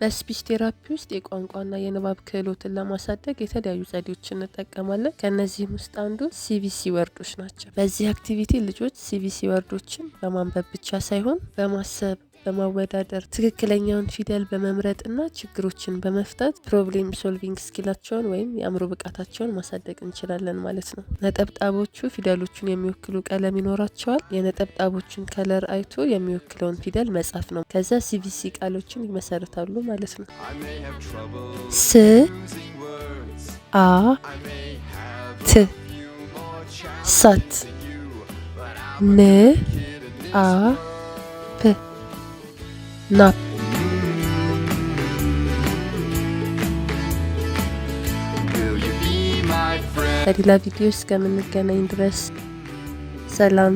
በስፒች ቴራፒ ውስጥ የቋንቋና የንባብ ክህሎትን ለማሳደግ የተለያዩ ዘዴዎችን እንጠቀማለን። ከነዚህም ውስጥ አንዱ ሲቪሲ ወርዶች ናቸው። በዚህ አክቲቪቲ ልጆች ሲቪሲ ወርዶችን በማንበብ ብቻ ሳይሆን በማሰብ፣ በማወዳደር፣ ትክክለኛውን ፊደል በመምረጥና ችግሮችን በመፍታት ፕሮብሌም ሶልቪንግ ስኪላቸውን ወይም የአእምሮ ብቃታቸውን ማሳደግ እንችላለን ማለት ነው። ነጠብጣቦቹ ፊደሎቹን የሚወክሉ ቀለም ይኖራቸዋል። የነጠብጣቦቹን ከለር አይቶ የሚወክለውን ፊደል መጻፍ ነው። ከዛ ሲቪሲ ቃሎችን ይመሰርታሉ ማለት ነው። ስ አ ት ሳት ን አ ፕ ናፕ። በሌላ ቪዲዮ እስከምንገናኝ ድረስ ሰላም።